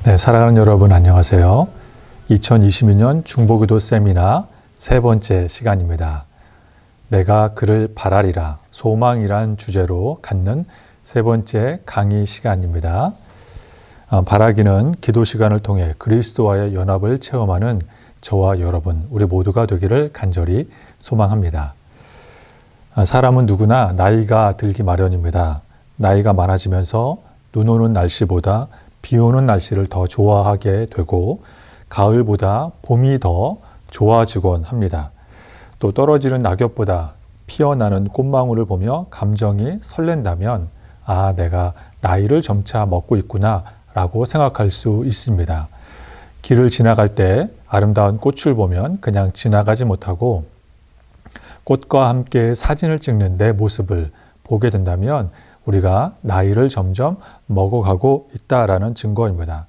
네, 사랑하는 여러분 안녕하세요. 2022년 중보기도 세미나 세 번째 시간입니다. 내가 그를 바라리라 소망이란 주제로 갖는 세 번째 강의 시간입니다. 바라기는 기도 시간을 통해 그리스도와의 연합을 체험하는 저와 여러분 우리 모두가 되기를 간절히 소망합니다. 사람은 누구나 나이가 들기 마련입니다. 나이가 많아지면서 눈 오는 날씨보다 비 오는 날씨를 더 좋아하게 되고 가을보다 봄이 더 좋아지곤 합니다. 또 떨어지는 낙엽보다 피어나는 꽃망울을 보며 감정이 설렌다면 내가 나이를 점차 먹고 있구나 라고 생각할 수 있습니다. 길을 지나갈 때 아름다운 꽃을 보면 그냥 지나가지 못하고 꽃과 함께 사진을 찍는 내 모습을 보게 된다면 우리가 나이를 점점 먹어가고 있다라는 증거입니다.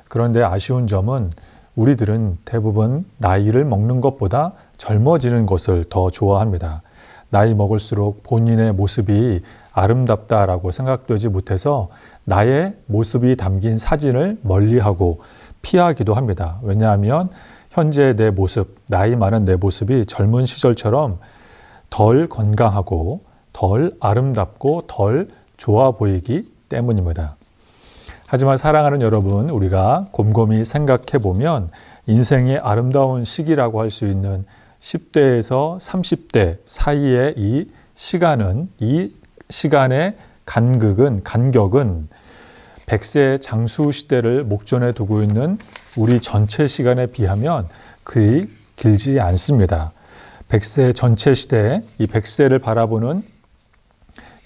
그런데 아쉬운 점은 우리들은 대부분 나이를 먹는 것보다 젊어지는 것을 더 좋아합니다. 나이 먹을수록 본인의 모습이 아름답다라고 생각되지 못해서 나의 모습이 담긴 사진을 멀리하고 피하기도 합니다. 왜냐하면 현재 내 모습, 나이 많은 내 모습이 젊은 시절처럼 덜 건강하고 덜 아름답고 덜 좋아 보이기 때문입니다. 하지만 사랑하는 여러분, 우리가 곰곰이 생각해 보면 인생의 아름다운 시기라고 할 수 있는 10대에서 30대 사이의 이 시간의 간격은 100세 장수 시대를 목전에 두고 있는 우리 전체 시간에 비하면 그리 길지 않습니다. 100세 전체 시대, 이 100세를 바라보는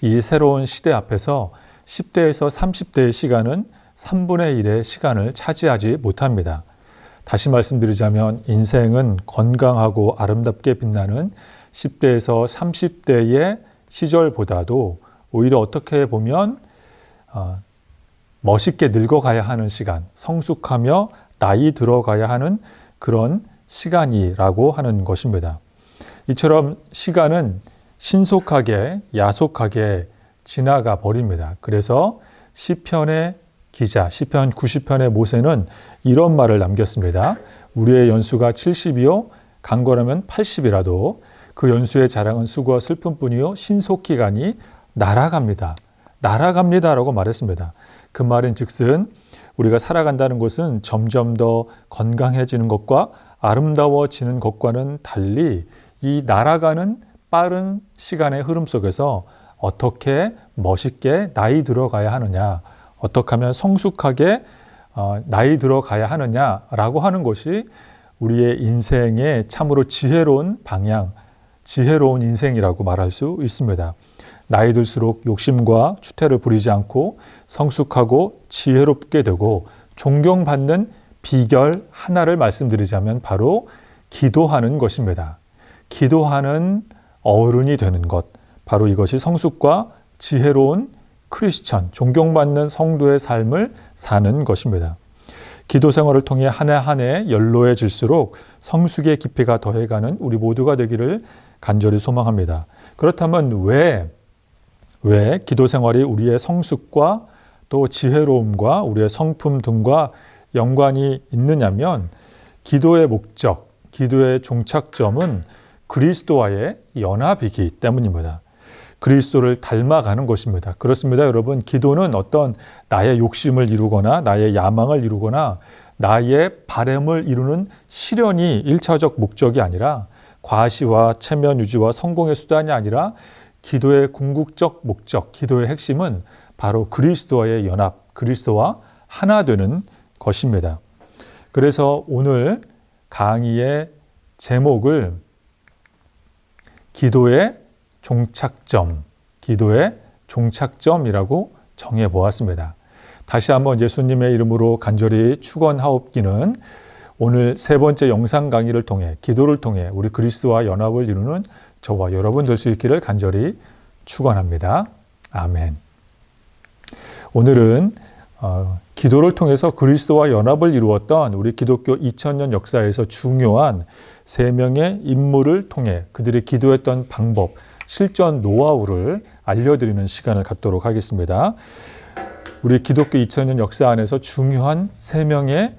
이 새로운 시대 앞에서 10대에서 30대의 시간은 3분의 1의 시간을 차지하지 못합니다. 다시 말씀드리자면 인생은 건강하고 아름답게 빛나는 10대에서 30대의 시절보다도 오히려 어떻게 보면 멋있게 늙어가야 하는 시간, 성숙하며 나이 들어가야 하는 그런 시간이라고 하는 것입니다. 이처럼 시간은 신속하게 야속하게 지나가 버립니다. 그래서 시편의 기자, 시편 90편의 모세는 이런 말을 남겼습니다. 우리의 연수가 70이요 강건하면 80이라도 그 연수의 자랑은 수고와 슬픔뿐이요 신속히 가니 날아갑니다라고 말했습니다. 그 말인 즉슨 우리가 살아간다는 것은 점점 더 건강해지는 것과 아름다워지는 것과는 달리 이 날아가는 빠른 시간의 흐름 속에서 어떻게 멋있게 나이 들어가야 하느냐, 어떻게 하면 성숙하게 나이 들어가야 하느냐라고 하는 것이 우리의 인생의 참으로 지혜로운 방향, 지혜로운 인생이라고 말할 수 있습니다. 나이 들수록 욕심과 추태를 부리지 않고 성숙하고 지혜롭게 되고 존경받는 비결 하나를 말씀드리자면 바로 기도하는 것입니다. 기도하는 어른이 되는 것, 바로 이것이 성숙과 지혜로운 크리스천, 존경받는 성도의 삶을 사는 것입니다. 기도 생활을 통해 한 해 한 해 연로해질수록 성숙의 깊이가 더해가는 우리 모두가 되기를 간절히 소망합니다. 그렇다면 왜 기도 생활이 우리의 성숙과 또 지혜로움과 우리의 성품 등과 연관이 있느냐면 기도의 목적, 기도의 종착점은 그리스도와의 연합이기 때문입니다. 그리스도를 닮아가는 것입니다. 그렇습니다, 여러분. 기도는 어떤 나의 욕심을 이루거나 나의 야망을 이루거나 나의 바램을 이루는 실현이 1차적 목적이 아니라 과시와 체면 유지와 성공의 수단이 아니라 기도의 궁극적 목적, 기도의 핵심은 바로 그리스도와의 연합, 그리스도와 하나 되는 것입니다. 그래서 오늘 강의의 제목을 기도의 종착점이라고 정해 보았습니다. 다시 한번 예수님의 이름으로 간절히 축원하옵기는 오늘 세 번째 영상 강의를 통해 기도를 통해 우리 그리스도와 연합을 이루는 저와 여러분 될 수 있기를 간절히 축원합니다. 아멘. 오늘은 기도를 통해서 그리스도와 연합을 이루었던 우리 기독교 2000년 역사에서 중요한 3명의 인물을 통해 그들이 기도했던 방법, 실전 노하우를 알려드리는 시간을 갖도록 하겠습니다. 우리 기독교 2000년 역사 안에서 중요한 세 명의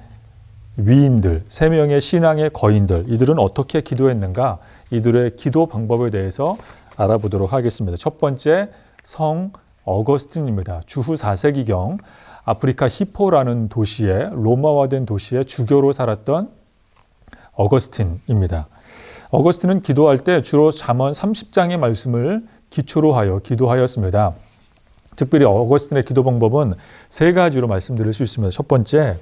위인들, 세 명의 신앙의 거인들, 이들은 어떻게 기도했는가? 이들의 기도 방법에 대해서 알아보도록 하겠습니다. 첫 번째, 성 어거스틴입니다. 주후 4세기경 아프리카 히포라는 도시에, 로마화된 도시에 주교로 살았던 어거스틴입니다. 어거스틴은 기도할 때 주로 잠언 30장의 말씀을 기초로 하여 기도하였습니다. 특별히 어거스틴의 기도 방법은 세 가지로 말씀드릴 수 있습니다. 첫 번째,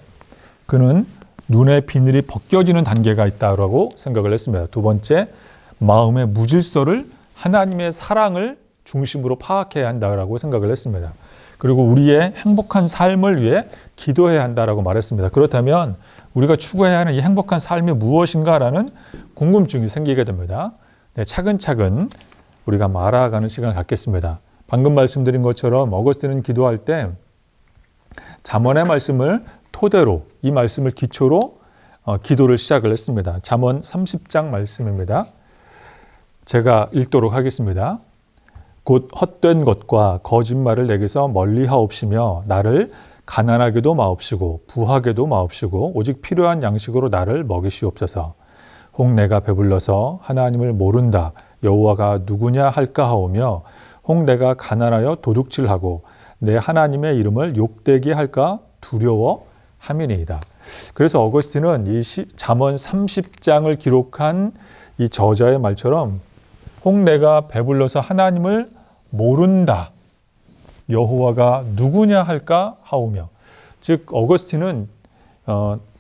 그는 눈의 비늘이 벗겨지는 단계가 있다고 생각을 했습니다. 두 번째, 마음의 무질서를 하나님의 사랑을 중심으로 파악해야 한다고 생각을 했습니다. 그리고 우리의 행복한 삶을 위해 기도해야 한다고 말했습니다. 그렇다면 우리가 추구해야 하는 이 행복한 삶이 무엇인가라는 궁금증이 생기게 됩니다. 네, 차근차근 우리가 알아가는 시간을 갖겠습니다. 방금 말씀드린 것처럼 어거스틴은 기도할 때 잠언의 말씀을 토대로, 이 말씀을 기초로 기도를 시작을 했습니다. 잠언 30장 말씀입니다. 제가 읽도록 하겠습니다. 곧 헛된 것과 거짓말을 내게서 멀리하옵시며 나를 가난하게도 마옵시고 부하게도 마옵시고 오직 필요한 양식으로 나를 먹이시옵소서. 혹 내가 배불러서 하나님을 모른다 여호와가 누구냐 할까 하오며 혹 내가 가난하여 도둑질하고 내 하나님의 이름을 욕되게 할까 두려워 함이니이다. 그래서 어거스틴은 이 잠언 30장을 기록한 이 저자의 말처럼 혹 내가 배불러서 하나님을 모른다 여호와가 누구냐 할까 하오며, 즉 어거스틴은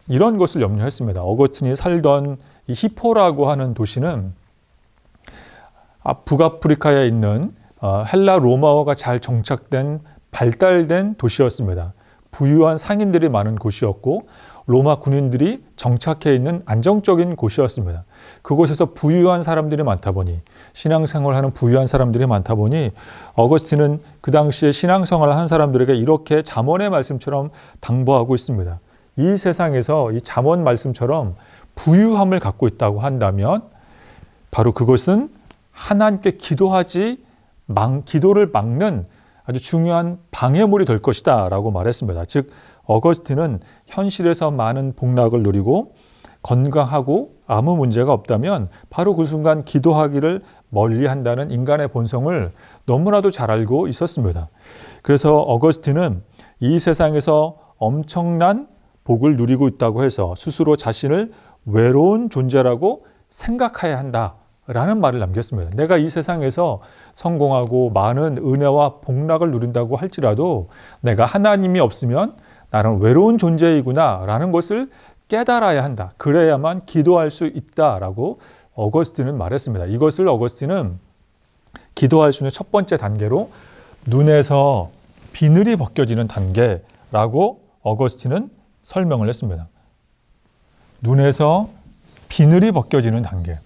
이런 것을 염려했습니다. 어거스틴이 살던 이 히포라고 하는 도시는 북아프리카에 있는 헬라 로마어가 잘 정착된 발달된 도시였습니다. 부유한 상인들이 많은 곳이었고 로마 군인들이 정착해 있는 안정적인 곳이었습니다. 그곳에서 부유한 사람들이 많다 보니, 신앙생활하는 부유한 사람들이 많다 보니 어거스틴은 그 당시에 신앙생활을 하는 사람들에게 이렇게 잠언의 말씀처럼 당부하고 있습니다. 이 세상에서 이 잠언 말씀처럼 부유함을 갖고 있다고 한다면 바로 그것은 하나님께 기도를 막는 아주 중요한 방해물이 될 것이다 라고 말했습니다. 즉 어거스틴은 현실에서 많은 복락을 누리고 건강하고 아무 문제가 없다면 바로 그 순간 기도하기를 멀리한다는 인간의 본성을 너무나도 잘 알고 있었습니다. 그래서 어거스틴은 이 세상에서 엄청난 복을 누리고 있다고 해서 스스로 자신을 외로운 존재라고 생각해야 한다라는 말을 남겼습니다. 내가 이 세상에서 성공하고 많은 은혜와 복락을 누린다고 할지라도 내가 하나님이 없으면 나는 외로운 존재이구나 라는 것을 깨달아야 한다. 그래야만 기도할 수 있다라고 어거스틴은 말했습니다. 이것을 어거스틴은 기도할 수 있는 첫 번째 단계로 눈에서 비늘이 벗겨지는 단계라고 어거스틴은 설명을 했습니다. 눈에서 비늘이 벗겨지는 단계.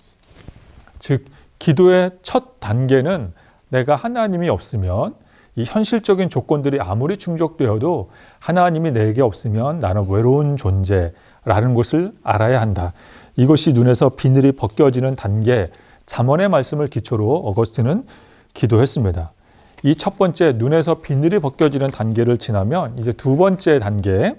즉 기도의 첫 단계는 내가 하나님이 없으면 이 현실적인 조건들이 아무리 충족되어도 하나님이 내게 없으면 나는 외로운 존재라는 것을 알아야 한다. 이것이 눈에서 비늘이 벗겨지는 단계, 잠언의 말씀을 기초로 어거스틴은 기도했습니다. 이 첫 번째 눈에서 비늘이 벗겨지는 단계를 지나면 이제 두 번째 단계,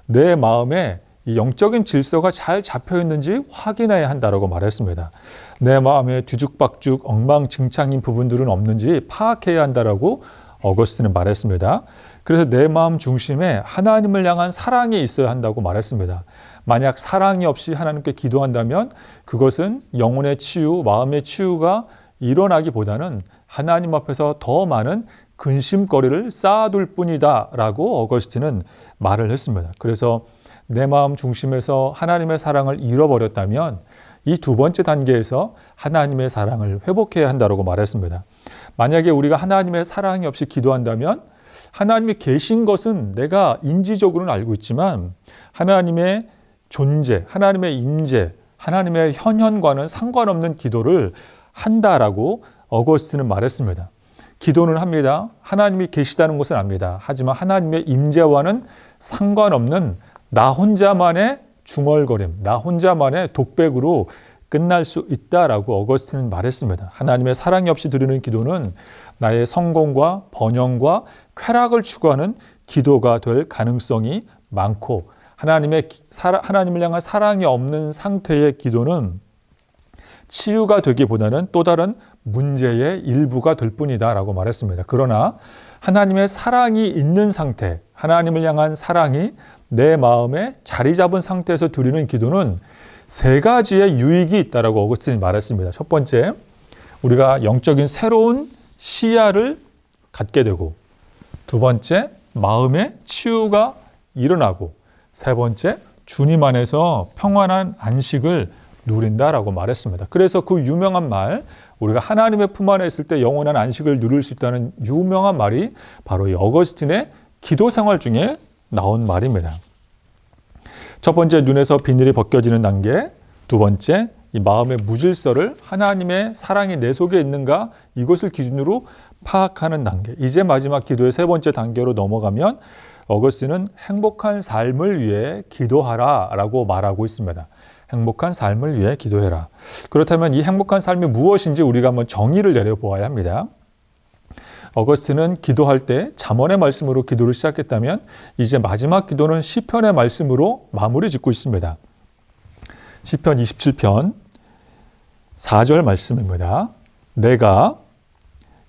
내 마음에 이 영적인 질서가 잘 잡혀 있는지 확인해야 한다고 말했습니다. 내 마음에 뒤죽박죽 엉망진창인 부분들은 없는지 파악해야 한다라고 어거스틴은 말했습니다. 그래서 내 마음 중심에 하나님을 향한 사랑이 있어야 한다고 말했습니다. 만약 사랑이 없이 하나님께 기도한다면 그것은 영혼의 치유, 마음의 치유가 일어나기보다는 하나님 앞에서 더 많은 근심거리를 쌓아둘 뿐이다 라고 어거스틴은 말을 했습니다. 그래서 내 마음 중심에서 하나님의 사랑을 잃어버렸다면 이 두 번째 단계에서 하나님의 사랑을 회복해야 한다고 말했습니다. 만약에 우리가 하나님의 사랑이 없이 기도한다면 하나님이 계신 것은 내가 인지적으로는 알고 있지만 하나님의 존재, 하나님의 임재, 하나님의 현현과는 상관없는 기도를 한다라고 어거스틴은 말했습니다. 기도는 합니다. 하나님이 계시다는 것은 압니다. 하지만 하나님의 임재와는 상관없는 나 혼자만의 중얼거림, 나 혼자만의 독백으로 끝날 수 있다라고 어거스틴은 말했습니다. 하나님의 사랑이 없이 드리는 기도는 나의 성공과 번영과 쾌락을 추구하는 기도가 될 가능성이 많고 하나님을 향한 사랑이 없는 상태의 기도는 치유가 되기보다는 또 다른 문제의 일부가 될 뿐이다 라고 말했습니다. 그러나 하나님의 사랑이 있는 상태, 하나님을 향한 사랑이 내 마음에 자리 잡은 상태에서 드리는 기도는 세 가지의 유익이 있다라고 어거스틴이 말했습니다. 첫 번째, 우리가 영적인 새로운 시야를 갖게 되고, 두 번째, 마음의 치유가 일어나고, 세 번째, 주님 안에서 평안한 안식을 누린다라고 말했습니다. 그래서 그 유명한 말, 우리가 하나님의 품 안에 있을 때 영원한 안식을 누릴 수 있다는 유명한 말이 바로 이 어거스틴의 기도 생활 중에 나온 말입니다. 첫 번째, 눈에서 비늘이 벗겨지는 단계. 두 번째, 이 마음의 무질서를 하나님의 사랑이 내 속에 있는가 이것을 기준으로 파악하는 단계. 이제 마지막 기도의 세 번째 단계로 넘어가면 어거스틴은 행복한 삶을 위해 기도하라 라고 말하고 있습니다. 행복한 삶을 위해 기도해라. 그렇다면 이 행복한 삶이 무엇인지 우리가 한번 정의를 내려보아야 합니다. 어거스틴은 기도할 때 잠언의 말씀으로 기도를 시작했다면 이제 마지막 기도는 시편의 말씀으로 마무리 짓고 있습니다. 시편 27편 4절 말씀입니다. 내가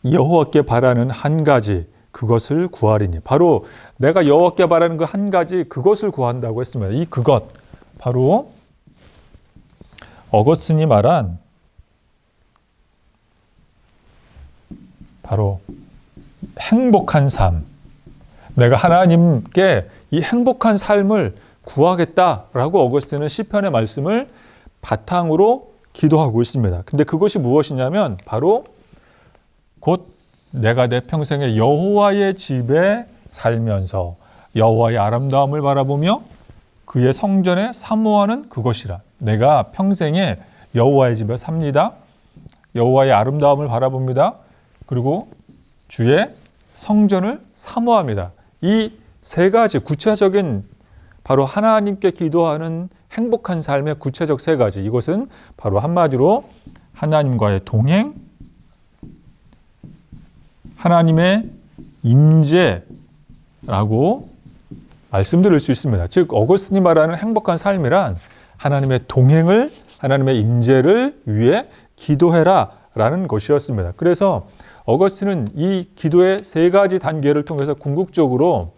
여호와께 바라는 한 가지 그것을 구하리니. 바로 내가 여호와께 바라는 그 한 가지 그것을 구한다고 했습니다. 이 그것 바로 어거스틴이 말한 바로 행복한 삶. 내가 하나님께 이 행복한 삶을 구하겠다라고 어거스틴은 시편의 말씀을 바탕으로 기도하고 있습니다. 근데 그것이 무엇이냐면 바로 곧 내가 내 평생에 여호와의 집에 살면서 여호와의 아름다움을 바라보며 그의 성전에 사모하는 그것이라. 내가 평생에 여호와의 집에 삽니다. 여호와의 아름다움을 바라봅니다. 그리고 주의 성전을 사모합니다. 이 세 가지 구체적인 바로 하나님께 기도하는 행복한 삶의 구체적 세 가지. 이것은 바로 한마디로 하나님과의 동행, 하나님의 임재라고 말씀드릴 수 있습니다. 즉 어거스틴이 말하는 행복한 삶이란 하나님의 동행을, 하나님의 임재를 위해 기도해라 라는 것이었습니다. 그래서 어거스틴은 이 기도의 세 가지 단계를 통해서 궁극적으로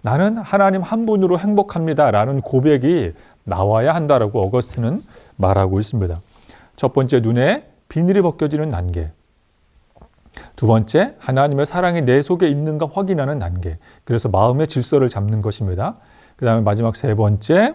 나는 하나님 한 분으로 행복합니다 라는 고백이 나와야 한다라고 어거스틴은 말하고 있습니다. 첫 번째, 눈에 비늘이 벗겨지는 단계. 두 번째, 하나님의 사랑이 내 속에 있는가 확인하는 단계. 그래서 마음의 질서를 잡는 것입니다. 그 다음에 마지막 세 번째,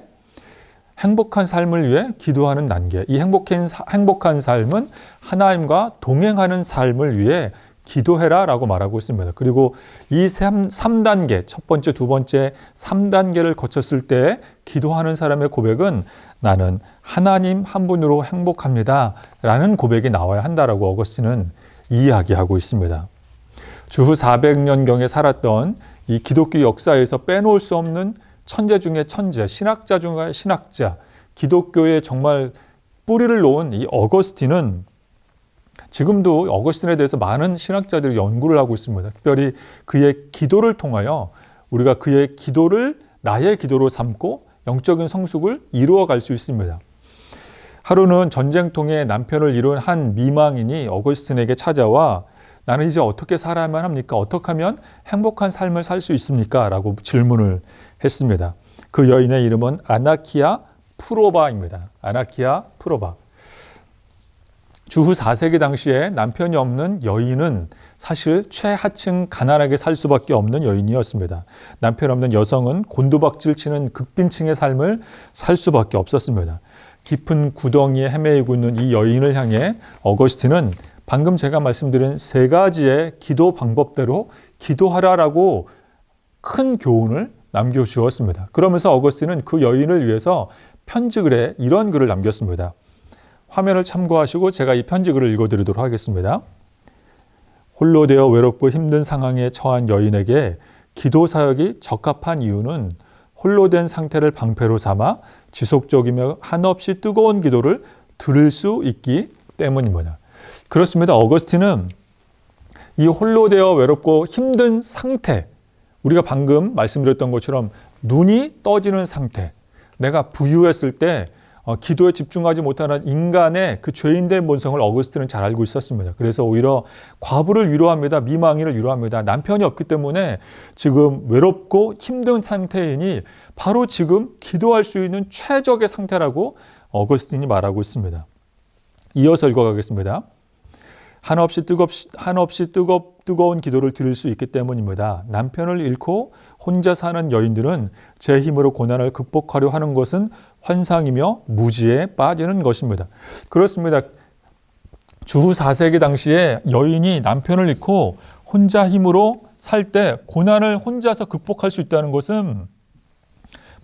행복한 삶을 위해 기도하는 단계. 이 행복한 삶은 하나님과 동행하는 삶을 위해 기도해라 라고 말하고 있습니다. 그리고 이 3단계, 첫 번째, 두 번째, 3단계를 거쳤을 때 기도하는 사람의 고백은 나는 하나님 한 분으로 행복합니다 라는 고백이 나와야 한다라고 어거스틴은 이야기하고 있습니다. 주후 400년경에 살았던 이 기독교 역사에서 빼놓을 수 없는 천재 중의 천재, 신학자 중의 신학자, 기독교에 정말 뿌리를 놓은 이 어거스틴은 지금도 어거스틴에 대해서 많은 신학자들이 연구를 하고 있습니다. 특별히 그의 기도를 통하여 우리가 그의 기도를 나의 기도로 삼고 영적인 성숙을 이루어갈 수 있습니다. 하루는 전쟁통에 남편을 잃은 한 미망인이 어거스틴에게 찾아와 나는 이제 어떻게 살아야만 합니까? 어떻게 하면 행복한 삶을 살 수 있습니까? 라고 질문을 했습니다. 그 여인의 이름은 아나키아 프로바입니다. 아나키아 프로바. 주후 4세기 당시에 남편이 없는 여인은 사실 최하층 가난하게 살 수밖에 없는 여인이었습니다. 남편 없는 여성은 곤두박질 치는 극빈층의 삶을 살 수밖에 없었습니다. 깊은 구덩이에 헤매이고 있는 이 여인을 향해 어거스틴은 방금 제가 말씀드린 세 가지의 기도 방법대로 기도하라라고 큰 교훈을 남겨주었습니다. 그러면서 어거스틴은 그 여인을 위해서 편지글에 이런 글을 남겼습니다. 화면을 참고하시고 제가 이 편지글을 읽어드리도록 하겠습니다. 홀로 되어 외롭고 힘든 상황에 처한 여인에게 기도 사역이 적합한 이유는 홀로 된 상태를 방패로 삼아 지속적이며 한없이 뜨거운 기도를 들을 수 있기 때문입니다. 그렇습니다. 어거스틴은 이 홀로 되어 외롭고 힘든 상태, 우리가 방금 말씀드렸던 것처럼 눈이 떠지는 상태, 내가 부유했을 때 기도에 집중하지 못하는 인간의 그 죄인된 본성을 어거스틴은 잘 알고 있었습니다. 그래서 오히려 과부를 위로합니다. 미망인을 위로합니다. 남편이 없기 때문에 지금 외롭고 힘든 상태이니 바로 지금 기도할 수 있는 최적의 상태라고 어거스틴이 말하고 있습니다. 이어서 읽어가겠습니다. 한없이 뜨거운 기도를 드릴 수 있기 때문입니다. 남편을 잃고 혼자 사는 여인들은 제 힘으로 고난을 극복하려 하는 것은 환상이며 무지에 빠지는 것입니다. 그렇습니다. 주후 4세기 당시에 여인이 남편을 잃고 혼자 힘으로 살 때 고난을 혼자서 극복할 수 있다는 것은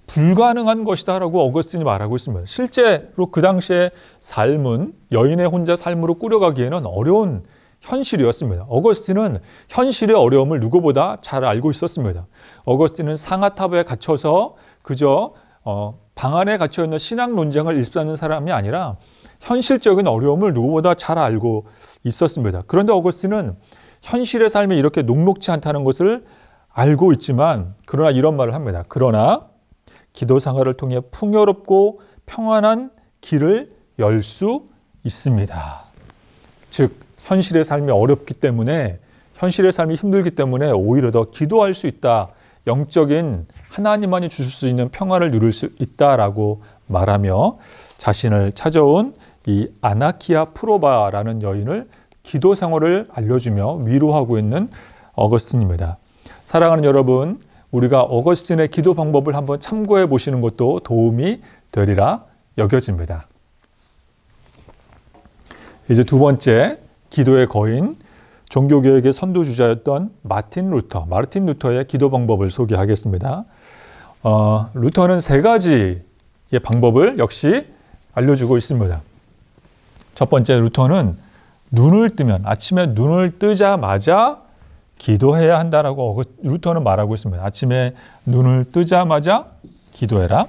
불가능한 것이다 라고 어거스틴이 말하고 있습니다. 실제로 그 당시의 삶은 여인의 혼자 삶으로 꾸려가기에는 어려운 현실이었습니다. 어거스틴은 현실의 어려움을 누구보다 잘 알고 있었습니다. 어거스틴은 상아탑에 갇혀서 그저 방 안에 갇혀있는 신학 논쟁을 일삼는 사람이 아니라 현실적인 어려움을 누구보다 잘 알고 있었습니다. 그런데 어거스틴은 현실의 삶이 이렇게 녹록지 않다는 것을 알고 있지만 그러나 이런 말을 합니다. 그러나 기도 생활을 통해 풍요롭고 평안한 길을 열 수 있습니다. 즉 현실의 삶이 어렵기 때문에 현실의 삶이 힘들기 때문에 오히려 더 기도할 수 있다. 영적인 하나님만이 주실 수 있는 평안을 누릴 수 있다라고 말하며 자신을 찾아온 이 아나키아 프로바라는 여인을 기도 생활을 알려주며 위로하고 있는 어거스틴입니다. 사랑하는 여러분, 우리가 어거스틴의 기도 방법을 한번 참고해 보시는 것도 도움이 되리라 여겨집니다. 이제 두 번째, 기도의 거인, 종교개혁의 선두주자였던 마틴 루터의 기도 방법을 소개하겠습니다. 루터는 세 가지의 방법을 역시 알려주고 있습니다. 첫 번째, 루터는 아침에 눈을 뜨자마자 기도해야 한다라고 루터는 말하고 있습니다. 아침에 눈을 뜨자마자 기도해라.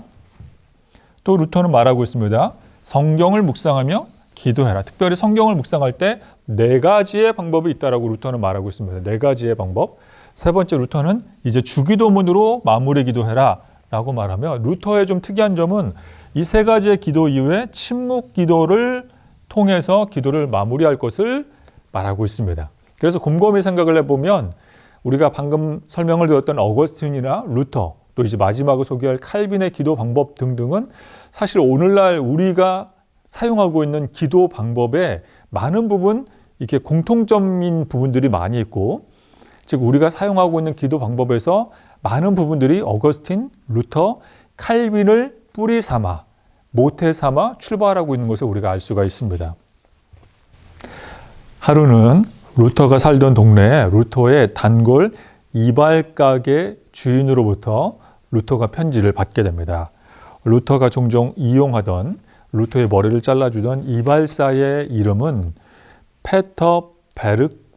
또 루터는 말하고 있습니다. 성경을 묵상하며 기도해라. 특별히 성경을 묵상할 때 네 가지의 방법이 있다라고 루터는 말하고 있습니다. 네 가지의 방법. 세 번째, 루터는 이제 주기도문으로 마무리 기도해라 라고 말하며 루터의 좀 특이한 점은 이 세 가지의 기도 이후에 침묵 기도를 통해서 기도를 마무리할 것을 말하고 있습니다. 그래서 곰곰이 생각을 해보면 우리가 방금 설명을 드렸던 어거스틴이나 루터, 또 이제 마지막으로 소개할 칼빈의 기도 방법 등등은 사실 오늘날 우리가 사용하고 있는 기도 방법에 많은 부분 이렇게 공통점인 부분들이 많이 있고, 즉 우리가 사용하고 있는 기도 방법에서 많은 부분들이 어거스틴, 루터, 칼빈을 뿌리 삼아, 모태 삼아 출발하고 있는 것을 우리가 알 수가 있습니다. 하루는 루터가 살던 동네에 루터의 단골 이발가게 주인으로부터 루터가 편지를 받게 됩니다. 루터가 종종 이용하던 루터의 머리를 잘라주던 이발사의 이름은 페터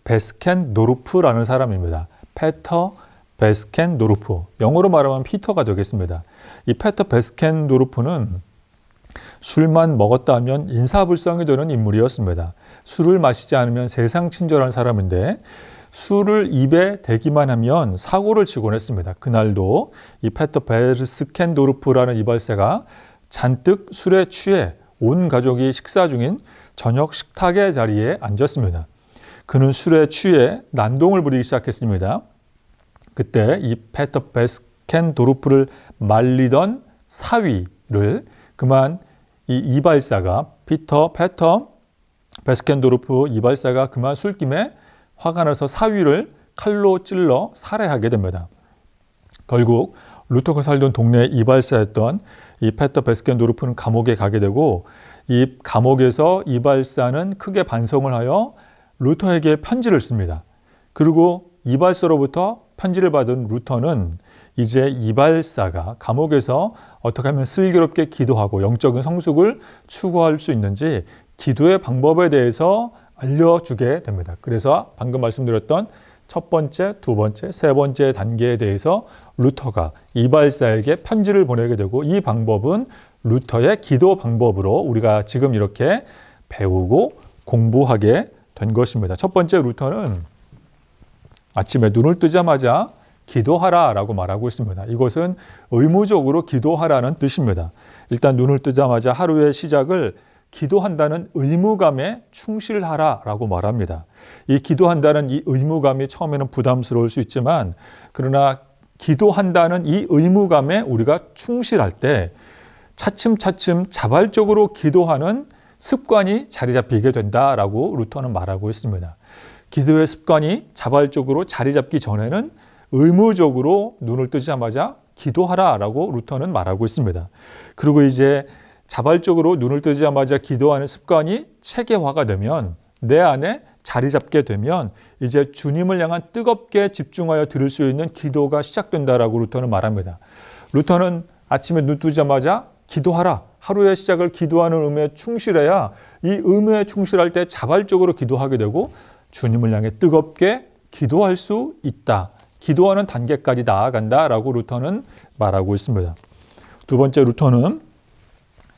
베스켄도르프라는 사람입니다. 페터 베스켄도르프, 영어로 말하면 피터가 되겠습니다. 이 페터 베스켄도르프는 술만 먹었다 하면 인사불성이 되는 인물이었습니다. 술을 마시지 않으면 세상 친절한 사람인데 술을 입에 대기만 하면 사고를 치곤 했습니다. 그날도 이 페터 베스켄도르프라는 이발사가 잔뜩 술에 취해 온 가족이 식사 중인 저녁 식탁의 자리에 앉았습니다. 그는 술에 취해 난동을 부리기 시작했습니다. 그때 이 페터 베스켄도르프를 말리던 사위를 그만 이 이발사가 페터 베스켄도르프 이발사가 그만 술김에 화가 나서 사위를 칼로 찔러 살해하게 됩니다. 결국 루터가 살던 동네 이발사였던 이 페터 베스켄도르프는 감옥에 가게 되고 이 감옥에서 이발사는 크게 반성을 하여 루터에게 편지를 씁니다. 그리고 이발사로부터 편지를 받은 루터는 이제 이발사가 감옥에서 어떻게 하면 슬기롭게 기도하고 영적인 성숙을 추구할 수 있는지 기도의 방법에 대해서 알려주게 됩니다. 그래서 방금 말씀드렸던 첫 번째, 두 번째, 세 번째 단계에 대해서 루터가 이발사에게 편지를 보내게 되고 이 방법은 루터의 기도 방법으로 우리가 지금 이렇게 배우고 공부하게 된 것입니다. 첫 번째, 루터는 아침에 눈을 뜨자마자 기도하라라고 말하고 있습니다. 이것은 의무적으로 기도하라는 뜻입니다. 일단 눈을 뜨자마자 하루의 시작을 기도한다는 의무감에 충실하라라고 말합니다. 이 기도한다는 이 의무감이 처음에는 부담스러울 수 있지만 그러나 기도한다는 이 의무감에 우리가 충실할 때 차츰차츰 자발적으로 기도하는 습관이 자리 잡히게 된다라고 루터는 말하고 있습니다. 기도의 습관이 자발적으로 자리 잡기 전에는 의무적으로 눈을 뜨자마자 기도하라라고 루터는 말하고 있습니다. 그리고 이제 자발적으로 눈을 뜨자마자 기도하는 습관이 체계화가 되면 내 안에 자리 잡게 되면 이제 주님을 향한 뜨겁게 집중하여 들을 수 있는 기도가 시작된다라고 루터는 말합니다. 루터는 아침에 눈 뜨자마자 기도하라. 하루의 시작을 기도하는 의무에 충실해야 이 의무에 충실할 때 자발적으로 기도하게 되고 주님을 향해 뜨겁게 기도할 수 있다. 기도하는 단계까지 나아간다라고 루터는 말하고 있습니다. 두 번째 루터는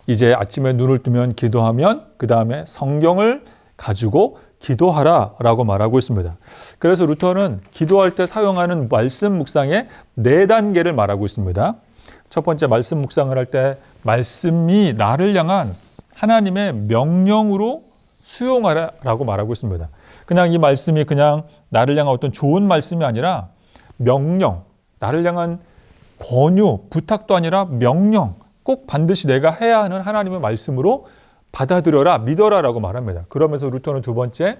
이제 아침에 눈을 뜨면 기도하면 그 다음에 성경을 가지고 기도하라라고 말하고 있습니다. 그래서 루터는 기도할 때 사용하는 말씀 묵상의 4단계를 말하고 있습니다. 첫 번째 말씀 묵상을 할 때 말씀이 나를 향한 하나님의 명령으로 수용하라라고 말하고 있습니다. 그냥 이 말씀이 그냥 나를 향한 어떤 좋은 말씀이 아니라 명령, 나를 향한 권유, 부탁도 아니라 명령, 꼭 반드시 내가 해야 하는 하나님의 말씀으로 받아들여라, 믿어라라고 말합니다. 그러면서 루터는 두 번째,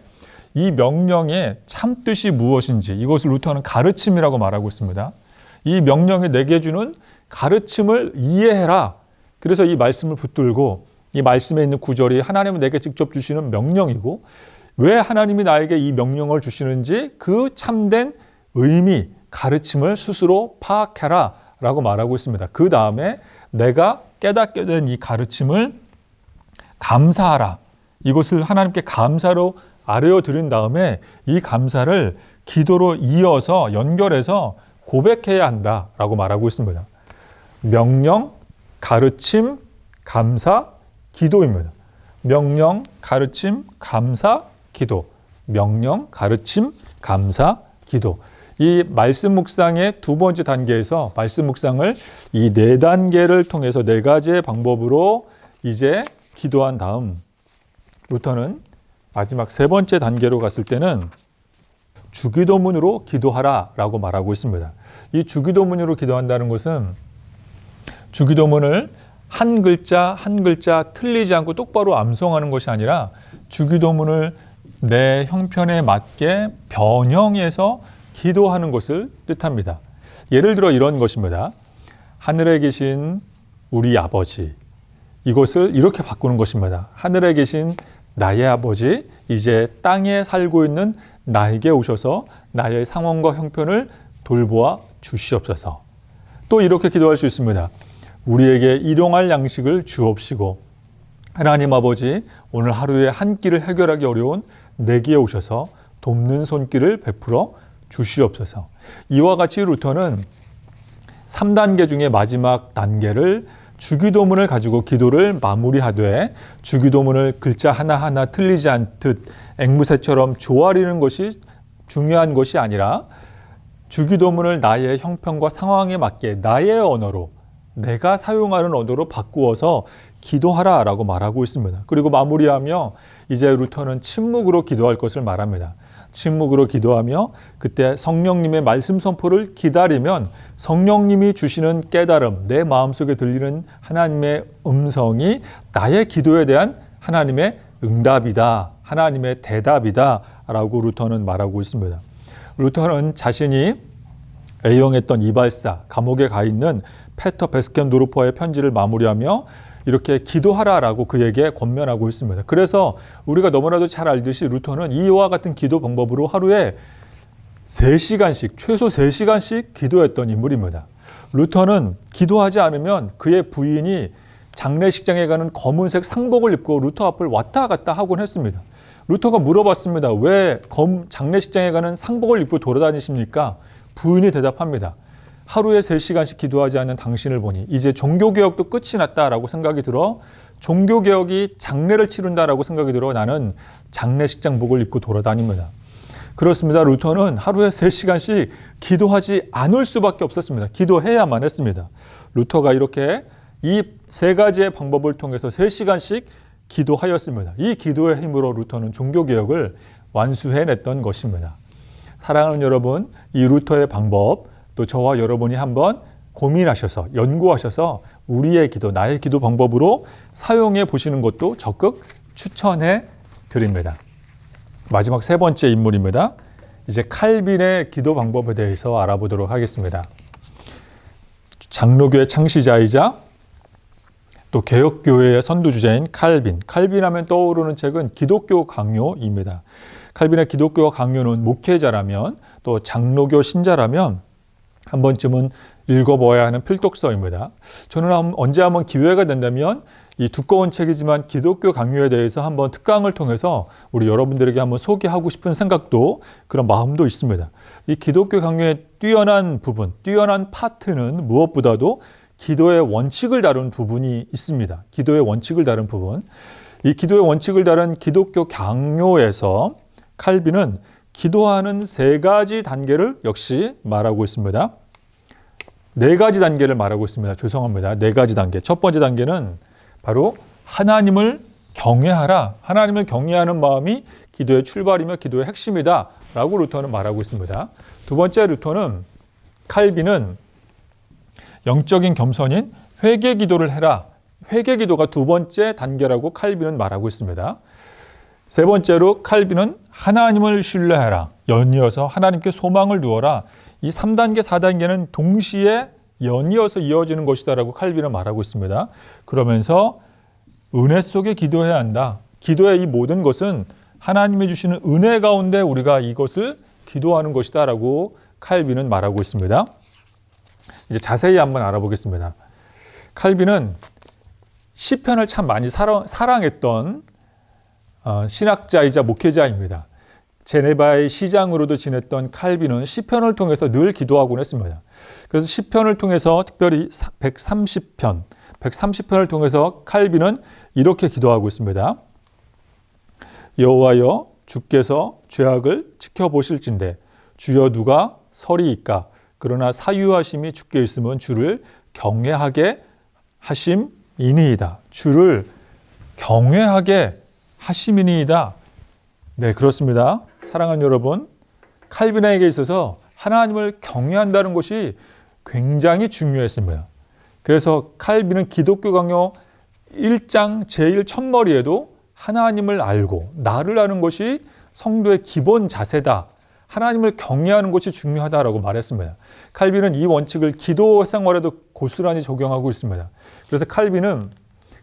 이 명령의 참뜻이 무엇인지 이것을 루터는 가르침이라고 말하고 있습니다. 이 명령이 내게 주는 가르침을 이해해라. 그래서 이 말씀을 붙들고 이 말씀에 있는 구절이 하나님은 내게 직접 주시는 명령이고 왜 하나님이 나에게 이 명령을 주시는지 그 참된 의미, 가르침을 스스로 파악해라 라고 말하고 있습니다. 그 다음에 내가 깨닫게 된 이 가르침을 감사하라. 이것을 하나님께 감사로 아뢰어 드린 다음에 이 감사를 기도로 이어서 연결해서 고백해야 한다라고 말하고 있습니다. 명령, 가르침, 감사, 기도입니다. 명령, 가르침, 감사, 기도. 명령, 가르침, 감사, 기도. 이 말씀 묵상의 두 번째 단계에서 말씀 묵상을 이 4단계를 통해서 4가지의 방법으로 이제 기도한 다음 루터는 마지막 세 번째 단계로 갔을 때는 주기도문으로 기도하라라고 말하고 있습니다. 이 주기도문으로 기도한다는 것은 주기도문을 한 글자 한 글자 틀리지 않고 똑바로 암송하는 것이 아니라 주기도문을 내 형편에 맞게 변형해서 기도하는 것을 뜻합니다. 예를 들어 이런 것입니다. 하늘에 계신 우리 아버지, 이것을 이렇게 바꾸는 것입니다. 하늘에 계신 나의 아버지, 이제 땅에 살고 있는 나에게 오셔서 나의 상황과 형편을 돌보아 주시옵소서. 또 이렇게 기도할 수 있습니다. 우리에게 일용할 양식을 주옵시고 하나님 아버지, 오늘 하루에 한 끼를 해결하기 어려운 내게 오셔서 돕는 손길을 베풀어 주시옵소서. 이와 같이 루터는 3단계 중에 마지막 단계를 주기도문을 가지고 기도를 마무리하되 주기도문을 글자 하나하나 틀리지 않듯 앵무새처럼 조아리는 것이 중요한 것이 아니라 주기도문을 나의 형편과 상황에 맞게 나의 언어로 내가 사용하는 언어로 바꾸어서 기도하라라고 말하고 있습니다. 그리고 마무리하며 이제 루터는 침묵으로 기도할 것을 말합니다. 침묵으로 기도하며 그때 성령님의 말씀 선포를 기다리면 성령님이 주시는 깨달음, 내 마음속에 들리는 하나님의 음성이 나의 기도에 대한 하나님의 응답이다, 하나님의 대답이다 라고 루터는 말하고 있습니다. 루터는 자신이 애용했던 이발사, 감옥에 가 있는 페터 베스켄도르퍼의 편지를 마무리하며 이렇게 기도하라라고 그에게 권면하고 있습니다. 그래서 우리가 너무나도 잘 알듯이 루터는 이와 같은 기도 방법으로 하루에 3시간씩, 최소 3시간씩 기도했던 인물입니다. 루터는 기도하지 않으면 그의 부인이 장례식장에 가는 검은색 상복을 입고 루터 앞을 왔다 갔다 하곤 했습니다. 루터가 물어봤습니다. 왜 장례식장에 가는 상복을 입고 돌아다니십니까? 부인이 대답합니다. 하루에 3시간씩 기도하지 않는 당신을 보니 이제 종교개혁도 끝이 났다라고 생각이 들어 종교개혁이 장례를 치른다라고 생각이 들어 나는 장례식장복을 입고 돌아다닙니다. 그렇습니다. 루터는 하루에 3시간씩 기도하지 않을 수밖에 없었습니다. 기도해야만 했습니다. 루터가 이렇게 이 3가지의 방법을 통해서 3시간씩 기도하였습니다. 이 기도의 힘으로 루터는 종교개혁을 완수해냈던 것입니다. 사랑하는 여러분, 이 루터의 방법, 또 저와 여러분이 한번 고민하셔서 연구하셔서 우리의 기도, 나의 기도 방법으로 사용해 보시는 것도 적극 추천해 드립니다. 마지막 3번째 인물입니다. 이제 칼빈의 기도 방법에 대해서 알아보도록 하겠습니다. 장로교의 창시자이자 또 개혁교회의 선두주자인 칼빈. 칼빈하면 떠오르는 책은 기독교 강요입니다. 칼빈의 기독교 강요는 목회자라면 또 장로교 신자라면 한 번쯤은 읽어봐야 하는 필독서입니다. 저는 언제 한번 기회가 된다면 이 두꺼운 책이지만 기독교 강요에 대해서 한번 특강을 통해서 우리 여러분들에게 한번 소개하고 싶은 생각도 그런 마음도 있습니다. 이 기독교 강요의 뛰어난 부분, 뛰어난 파트는 무엇보다도 기도의 원칙을 다룬 부분이 있습니다. 기도의 원칙을 다룬 부분. 이 기도의 원칙을 다룬 기독교 강요에서 칼빈은 기도하는 3가지 단계를 역시 말하고 있습니다. 4가지 단계를 말하고 있습니다. 죄송합니다. 4가지 단계. 첫 번째 단계는 바로 하나님을 경외하라. 하나님을 경외하는 마음이 기도의 출발이며 기도의 핵심이다 라고 루터는 말하고 있습니다. 두 번째 루터는 칼빈은 영적인 겸손인 회개 기도를 해라. 회개 기도가 2번째 단계라고 칼빈은 말하고 있습니다. 세 번째로 칼빈은 하나님을 신뢰하라. 연이어서 하나님께 소망을 두어라. 이 3단계, 4단계는 동시에 연이어서 이어지는 것이다라고 칼빈은 말하고 있습니다. 그러면서 은혜 속에 기도해야 한다. 기도의 이 모든 것은 하나님이 주시는 은혜 가운데 우리가 이것을 기도하는 것이다라고 칼빈은 말하고 있습니다. 이제 자세히 한번 알아보겠습니다. 칼빈은 시편을 참 많이 사랑했던 신학자이자 목회자입니다. 제네바의 시장으로도 지냈던 칼빈은 시편을 통해서 늘 기도하곤 했습니다. 그래서 시편을 통해서 특별히 130편을 통해서 칼빈은 이렇게 기도하고 있습니다. 여호와여, 주께서 죄악을 지켜보실진대 주여 누가 서리이까. 그러나 사유하심이 주께 있으면 주를 경외하게 하심이니이다. 주를 경외하게 하심이니이다. 네, 그렇습니다. 사랑하는 여러분, 칼빈에게 있어서 하나님을 경외한다는 것이 굉장히 중요했습니다. 그래서 칼빈은 기독교 강요 1장 제1첫머리에도 하나님을 알고 나를 아는 것이 성도의 기본 자세다. 하나님을 경외하는 것이 중요하다라고 말했습니다. 칼빈은 이 원칙을 기도 생활에도 고스란히 적용하고 있습니다. 그래서 칼빈은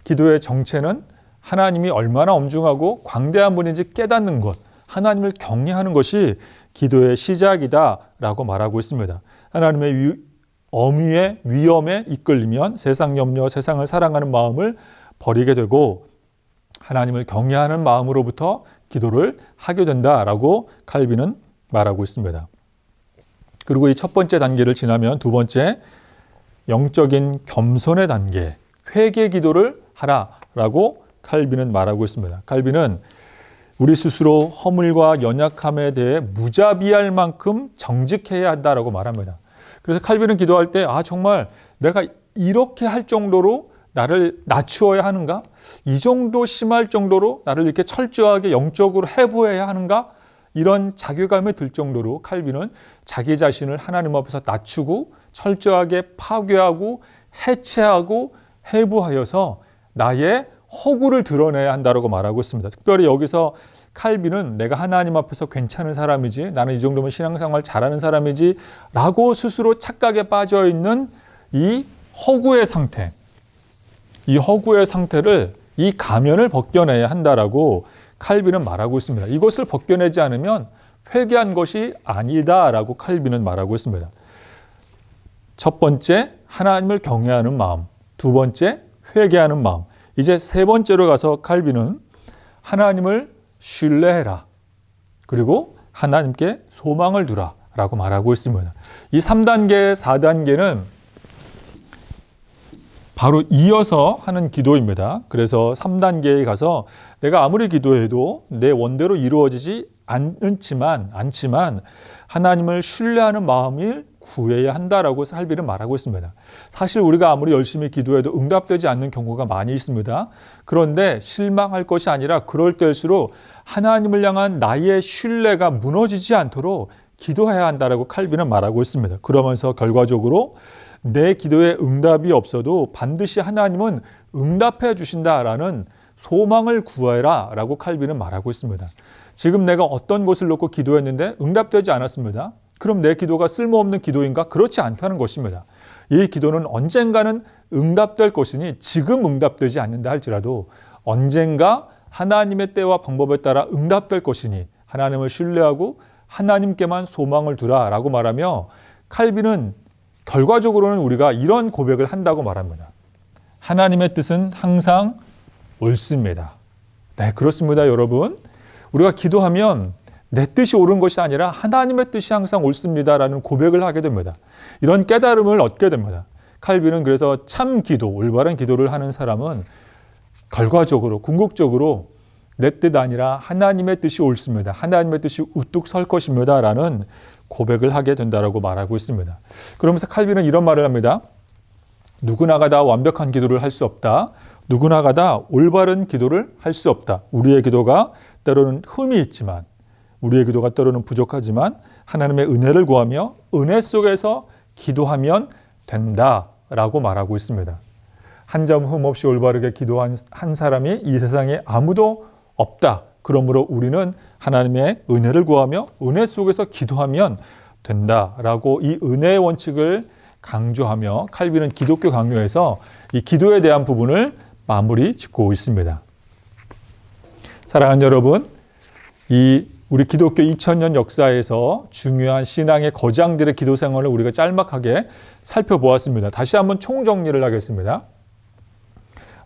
기도의 정체는 하나님이 얼마나 엄중하고 광대한 분인지 깨닫는 것, 하나님을 경외하는 것이 기도의 시작이다라고 말하고 있습니다. 하나님의 엄위의 위엄에 이끌리면 세상 염려, 세상을 사랑하는 마음을 버리게 되고 하나님을 경외하는 마음으로부터 기도를 하게 된다라고 칼빈은 말하고 있습니다. 그리고 이 첫 번째 단계를 지나면 두 번째 영적인 겸손의 단계, 회개 기도를 하라라고 칼빈은 말하고 있습니다. 칼빈은 우리 스스로 허물과 연약함에 대해 무자비할 만큼 정직해야 한다라고 말합니다. 그래서 칼빈은 기도할 때 정말 내가 이렇게 할 정도로 나를 낮추어야 하는가? 이 정도 심할 정도로 나를 이렇게 철저하게 영적으로 해부해야 하는가? 이런 자괴감이 들 정도로 칼빈은 자기 자신을 하나님 앞에서 낮추고 철저하게 파괴하고 해체하고 해부하여서 나의 허구를 드러내야 한다고 말하고 있습니다. 특별히 여기서 칼빈은 내가 하나님 앞에서 괜찮은 사람이지, 나는 이 정도면 신앙생활 잘하는 사람이지 라고 스스로 착각에 빠져 있는 이 허구의 상태, 이 허구의 상태를, 이 가면을 벗겨내야 한다라고 칼빈은 말하고 있습니다. 이것을 벗겨내지 않으면 회개한 것이 아니다라고 칼빈은 말하고 있습니다. 첫 번째, 하나님을 경외하는 마음. 두 번째, 회개하는 마음. 이제 세 번째로 가서 칼빈은 하나님을 신뢰해라. 그리고 하나님께 소망을 두라 라고 말하고 있습니다. 이 3단계, 4단계는 바로 이어서 하는 기도입니다. 그래서 3단계에 가서 내가 아무리 기도해도 내 원대로 이루어지지 않지만 하나님을 신뢰하는 마음을 구해야 한다라고 칼빈은 말하고 있습니다. 사실 우리가 아무리 열심히 기도해도 응답되지 않는 경우가 많이 있습니다. 그런데 실망할 것이 아니라 그럴 때일수록 하나님을 향한 나의 신뢰가 무너지지 않도록 기도해야 한다라고 칼빈은 말하고 있습니다. 그러면서 결과적으로 내 기도에 응답이 없어도 반드시 하나님은 응답해 주신다라는 소망을 구해라 라고 칼빈은 말하고 있습니다. 지금 내가 어떤 것을 놓고 기도했는데 응답되지 않았습니다. 그럼 내 기도가 쓸모없는 기도인가? 그렇지 않다는 것입니다. 이 기도는 언젠가는 응답될 것이니 지금 응답되지 않는다 할지라도 언젠가 하나님의 때와 방법에 따라 응답될 것이니 하나님을 신뢰하고 하나님께만 소망을 두라 라고 말하며 칼빈은 결과적으로는 우리가 이런 고백을 한다고 말합니다. 하나님의 뜻은 항상 옳습니다. 네, 그렇습니다, 여러분. 우리가 기도하면 내 뜻이 옳은 것이 아니라 하나님의 뜻이 항상 옳습니다라는 고백을 하게 됩니다. 이런 깨달음을 얻게 됩니다. 칼빈은 그래서 참 기도, 올바른 기도를 하는 사람은 결과적으로, 궁극적으로 내 뜻 아니라 하나님의 뜻이 옳습니다. 하나님의 뜻이 우뚝 설 것입니다. 라는 고백을 하게 된다고 말하고 있습니다. 그러면서 칼빈은 이런 말을 합니다. 누구나가 다 완벽한 기도를 할 수 없다. 누구나가 다 올바른 기도를 할 수 없다. 우리의 기도가 때로는 흠이 있지만, 우리의 기도가 때로는 부족하지만 하나님의 은혜를 구하며 은혜 속에서 기도하면 된다라고 말하고 있습니다. 한 점 흠 없이 올바르게 기도한 한 사람이 이 세상에 아무도 없다. 그러므로 우리는 하나님의 은혜를 구하며 은혜 속에서 기도하면 된다라고 이 은혜의 원칙을 강조하며 칼빈은 기독교 강요에서 이 기도에 대한 부분을 마무리 짓고 있습니다. 사랑하는 여러분, 우리 기독교 2000년 역사에서 중요한 신앙의 거장들의 기도 생활을 우리가 짤막하게 살펴보았습니다. 다시 한번 총정리를 하겠습니다.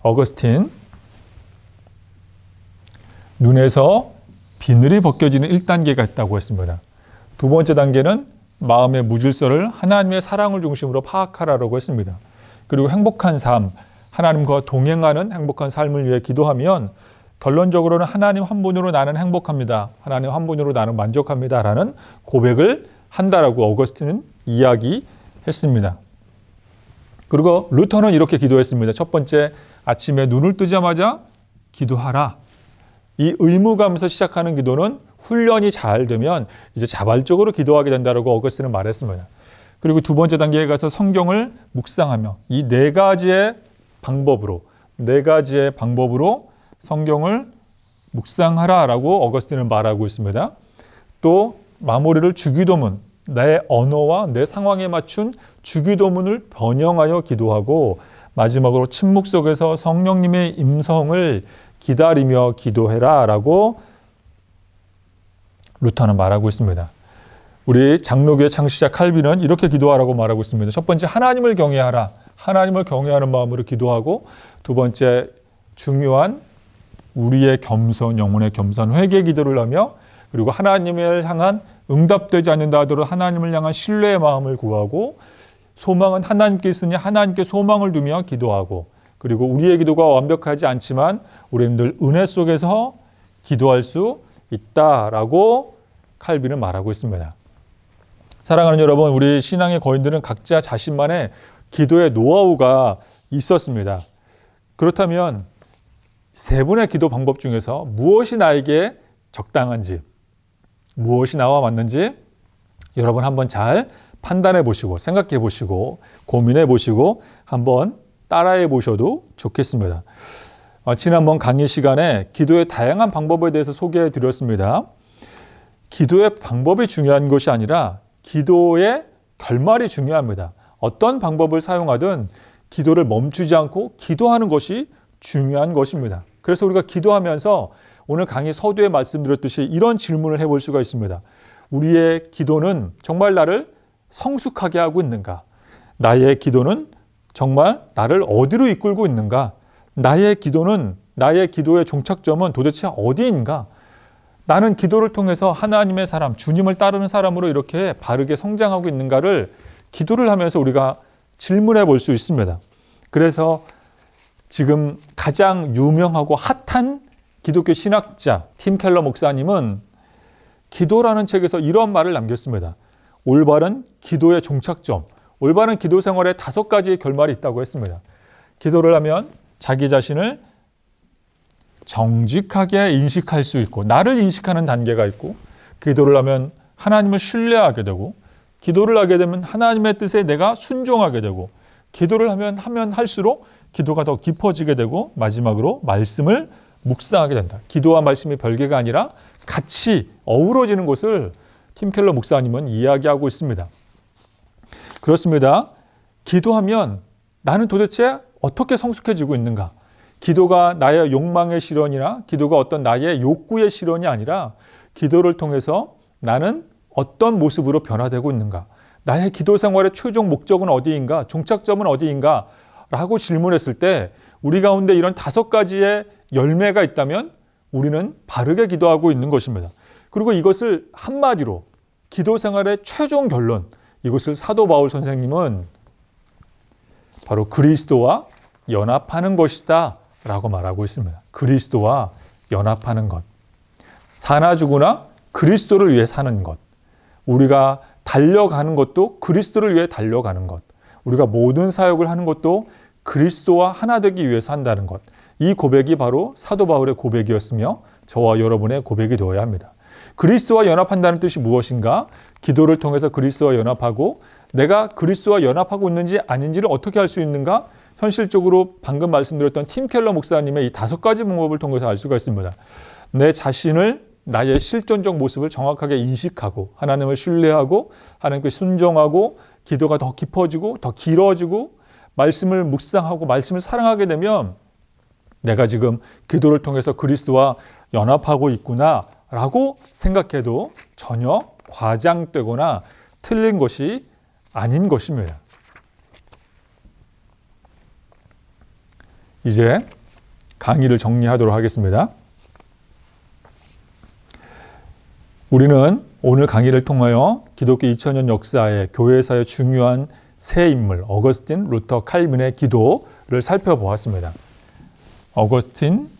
어거스틴, 눈에서 비늘이 벗겨지는 1단계가 있다고 했습니다. 두 번째 단계는 마음의 무질서를 하나님의 사랑을 중심으로 파악하라고 했습니다. 그리고 행복한 삶, 하나님과 동행하는 행복한 삶을 위해 기도하면 결론적으로는 하나님 한 분으로 나는 행복합니다. 하나님 한 분으로 나는 만족합니다. 라는 고백을 한다라고 어거스틴은 이야기했습니다. 그리고 루터는 이렇게 기도했습니다. 첫 번째, 아침에 눈을 뜨자마자 기도하라. 이 의무감에서 시작하는 기도는 훈련이 잘 되면 이제 자발적으로 기도하게 된다라고 어거스틴은 말했습니다. 그리고 두 번째 단계에 가서 성경을 묵상하며 이 네 가지의 방법으로 성경을 묵상하라라고 어거스틴은 말하고 있습니다. 또 마무리를 주기도문, 내 언어와 내 상황에 맞춘 주기도문을 변형하여 기도하고 마지막으로 침묵 속에서 성령님의 임성을 기다리며 기도해라라고 루터는 말하고 있습니다. 우리 장로교의 창시자 칼빈은 이렇게 기도하라고 말하고 있습니다. 첫 번째, 하나님을 경외하라. 하나님을 경외하는 마음으로 기도하고, 두 번째, 중요한 우리의 겸손, 영혼의 겸손, 회개 기도를 하며, 그리고 하나님을 향한 응답되지 않는다 하더라도 하나님을 향한 신뢰의 마음을 구하고, 소망은 하나님께 있으니 하나님께 소망을 두며 기도하고, 그리고 우리의 기도가 완벽하지 않지만 우리는 늘 은혜 속에서 기도할 수 있다라고 칼빈은 말하고 있습니다. 사랑하는 여러분, 우리 신앙의 거인들은 각자 자신만의 기도의 노하우가 있었습니다. 그렇다면 세 분의 기도 방법 중에서 무엇이 나에게 적당한지, 무엇이 나와 맞는지 여러분 한번 잘 판단해 보시고 생각해 보시고 고민해 보시고 한번 따라해 보셔도 좋겠습니다. 지난번 강의 시간에 기도의 다양한 방법에 대해서 소개해 드렸습니다. 기도의 방법이 중요한 것이 아니라 기도의 결말이 중요합니다. 어떤 방법을 사용하든 기도를 멈추지 않고 기도하는 것이 중요한 것입니다. 그래서 우리가 기도하면서 오늘 강의 서두에 말씀드렸듯이 이런 질문을 해볼 수가 있습니다. 우리의 기도는 정말 나를 성숙하게 하고 있는가? 나의 기도는 정말 나를 어디로 이끌고 있는가? 나의 기도의 종착점은 도대체 어디인가? 나는 기도를 통해서 하나님의 사람, 주님을 따르는 사람으로 이렇게 바르게 성장하고 있는가를 기도를 하면서 우리가 질문해 볼 수 있습니다. 그래서 지금 가장 유명하고 핫한 기독교 신학자 팀 켈러 목사님은 기도라는 책에서 이런 말을 남겼습니다. 올바른 기도의 종착점, 올바른 기도 생활에 5가지의 결말이 있다고 했습니다. 기도를 하면 자기 자신을 정직하게 인식할 수 있고, 나를 인식하는 단계가 있고, 기도를 하면 하나님을 신뢰하게 되고, 기도를 하게 되면 하나님의 뜻에 내가 순종하게 되고, 기도를 하면 할수록 기도가 더 깊어지게 되고, 마지막으로 말씀을 묵상하게 된다. 기도와 말씀이 별개가 아니라 같이 어우러지는 것을 팀 켈러 목사님은 이야기하고 있습니다. 그렇습니다. 기도하면 나는 도대체 어떻게 성숙해지고 있는가? 기도가 나의 욕망의 실현이나 기도가 어떤 나의 욕구의 실현이 아니라 기도를 통해서 나는 어떤 모습으로 변화되고 있는가? 나의 기도 생활의 최종 목적은 어디인가? 종착점은 어디인가? 라고 질문했을 때 우리 가운데 이런 5가지의 열매가 있다면 우리는 바르게 기도하고 있는 것입니다. 그리고 이것을 한마디로 기도 생활의 최종 결론, 이것을 사도 바울 선생님은 바로 그리스도와 연합하는 것이다 라고 말하고 있습니다. 그리스도와 연합하는 것. 사나 죽으나 그리스도를 위해 사는 것. 우리가 달려가는 것도 그리스도를 위해 달려가는 것. 우리가 모든 사역을 하는 것도 그리스도와 하나 되기 위해서 한다는 것. 이 고백이 바로 사도 바울의 고백이었으며 저와 여러분의 고백이 되어야 합니다. 그리스도와 연합한다는 뜻이 무엇인가? 기도를 통해서 그리스도와 연합하고 내가 그리스도와 연합하고 있는지 아닌지를 어떻게 알 수 있는가? 현실적으로 방금 말씀드렸던 팀 켈러 목사님의 이 5가지 방법을 통해서 알 수가 있습니다. 내 자신을 나의 실존적 모습을 정확하게 인식하고 하나님을 신뢰하고 하나님께 순종하고 기도가 더 깊어지고 더 길어지고 말씀을 묵상하고 말씀을 사랑하게 되면 내가 지금 기도를 통해서 그리스도와 연합하고 있구나라고 생각해도 전혀 과장되거나 틀린 것이 아닌 것입니다. 이제 강의를 정리하도록 하겠습니다. 우리는 오늘 강의를 통하여 기독교 2000년 역사의 교회사의 중요한 세 인물 어거스틴, 루터, 칼빈의 기도를 살펴보았습니다. 어거스틴,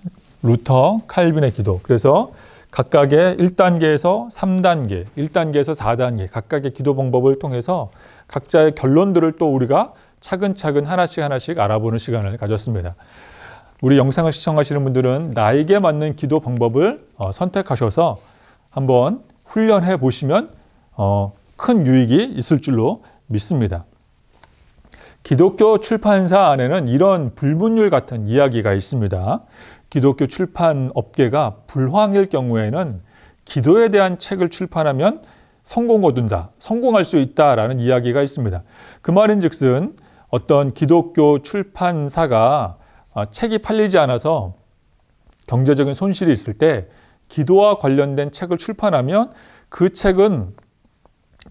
루터, 칼빈의 기도. 그래서 각각의 1단계에서 3단계, 1단계에서 4단계 각각의 기도 방법을 통해서 각자의 결론들을 또 우리가 차근차근 하나씩 알아보는 시간을 가졌습니다. 우리 영상을 시청하시는 분들은 나에게 맞는 기도 방법을 선택하셔서 한번 훈련해 보시면 큰 유익이 있을 줄로 믿습니다. 기독교 출판사 안에는 이런 불문율 같은 이야기가 있습니다. 기독교 출판 업계가 불황일 경우에는 기도에 대한 책을 출판하면 성공 거둔다, 성공할 수 있다라는 이야기가 있습니다. 그 말인즉슨 어떤 기독교 출판사가 책이 팔리지 않아서 경제적인 손실이 있을 때 기도와 관련된 책을 출판하면 그 책은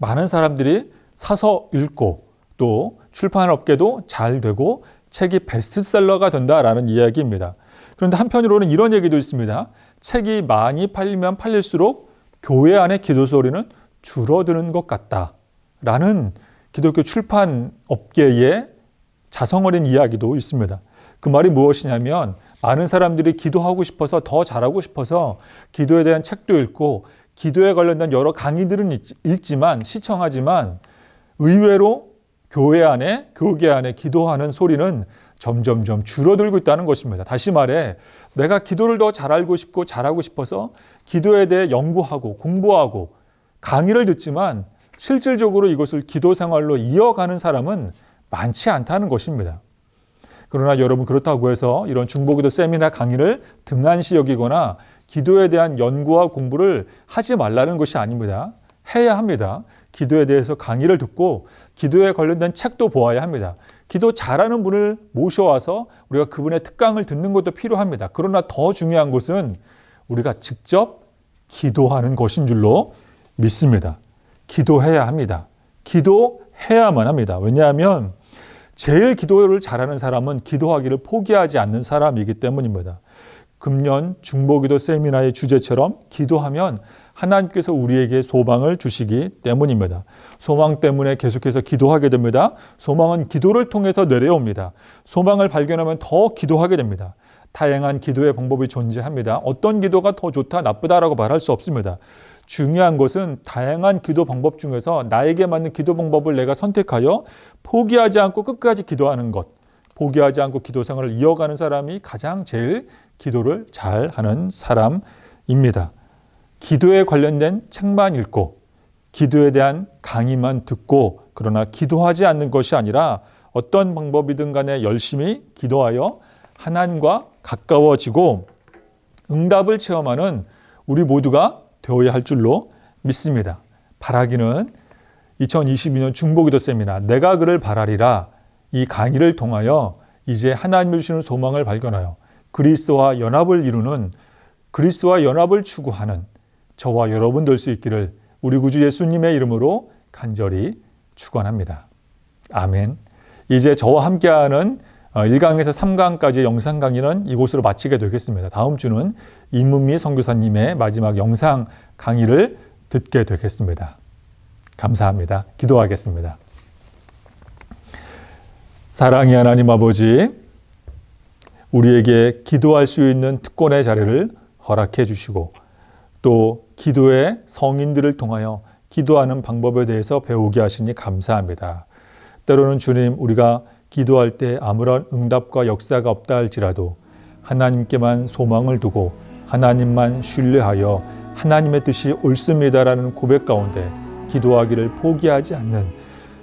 많은 사람들이 사서 읽고 또 출판업계도 잘 되고 책이 베스트셀러가 된다라는 이야기입니다. 그런데 한편으로는 이런 얘기도 있습니다. 책이 많이 팔리면 팔릴수록 교회 안의 기도 소리는 줄어드는 것 같다라는 기독교 출판업계의 자성어린 이야기도 있습니다. 그 말이 무엇이냐면 많은 사람들이 기도하고 싶어서 더 잘하고 싶어서 기도에 대한 책도 읽고 기도에 관련된 여러 강의들은 읽지만 시청하지만 의외로 교회 안에 기도하는 소리는 점점점 줄어들고 있다는 것입니다. 다시 말해 내가 기도를 더 잘 알고 싶고 잘하고 싶어서 기도에 대해 연구하고 공부하고 강의를 듣지만 실질적으로 이것을 기도 생활로 이어가는 사람은 많지 않다는 것입니다. 그러나 여러분 그렇다고 해서 이런 중보기도 세미나 강의를 등한시 여기거나 기도에 대한 연구와 공부를 하지 말라는 것이 아닙니다. 해야 합니다. 기도에 대해서 강의를 듣고 기도에 관련된 책도 보아야 합니다. 기도 잘하는 분을 모셔와서 우리가 그분의 특강을 듣는 것도 필요합니다. 그러나 더 중요한 것은 우리가 직접 기도하는 것인 줄로 믿습니다. 기도해야 합니다. 기도해야만 합니다. 왜냐하면 제일 기도를 잘하는 사람은 기도하기를 포기하지 않는 사람이기 때문입니다. 금년 중보기도 세미나의 주제처럼 기도하면 하나님께서 우리에게 소망을 주시기 때문입니다. 소망 때문에 계속해서 기도하게 됩니다. 소망은 기도를 통해서 내려옵니다. 소망을 발견하면 더 기도하게 됩니다. 다양한 기도의 방법이 존재합니다. 어떤 기도가 더 좋다, 나쁘다라고 말할 수 없습니다. 중요한 것은 다양한 기도 방법 중에서 나에게 맞는 기도 방법을 내가 선택하여 포기하지 않고 끝까지 기도하는 것, 포기하지 않고 기도 생활을 이어가는 사람이 가장 제일 기도를 잘하는 사람입니다. 기도에 관련된 책만 읽고 기도에 대한 강의만 듣고 그러나 기도하지 않는 것이 아니라 어떤 방법이든 간에 열심히 기도하여 하나님과 가까워지고 응답을 체험하는 우리 모두가 되어야 할 줄로 믿습니다. 바라기는 2022년 중보기도 세미나 내가 그를 바라리라 이 강의를 통하여 이제 하나님이 주시는 소망을 발견하여 그리스도와 연합을 이루는 그리스도와 연합을 추구하는 저와 여러분 될 수 있기를 우리 구주 예수님의 이름으로 간절히 축원합니다. 아멘. 이제 저와 함께하는 1강에서 3강까지의 영상 강의는 이곳으로 마치게 되겠습니다. 다음 주는 임은미 선교사님의 마지막 영상 강의를 듣게 되겠습니다. 감사합니다. 기도하겠습니다. 사랑의 하나님 아버지, 우리에게 기도할 수 있는 특권의 자리를 허락해 주시고 또 기도의 성인들을 통하여 기도하는 방법에 대해서 배우게 하시니 감사합니다. 때로는 주님, 우리가 기도할 때 아무런 응답과 역사가 없다 할지라도 하나님께만 소망을 두고 하나님만 신뢰하여 하나님의 뜻이 옳습니다라는 고백 가운데 기도하기를 포기하지 않는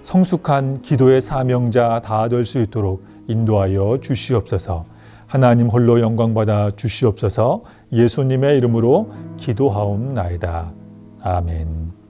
성숙한 기도의 사명자 다 될 수 있도록 인도하여 주시옵소서. 하나님 홀로 영광받아 주시옵소서. 예수님의 이름으로 기도하옵나이다. 아멘.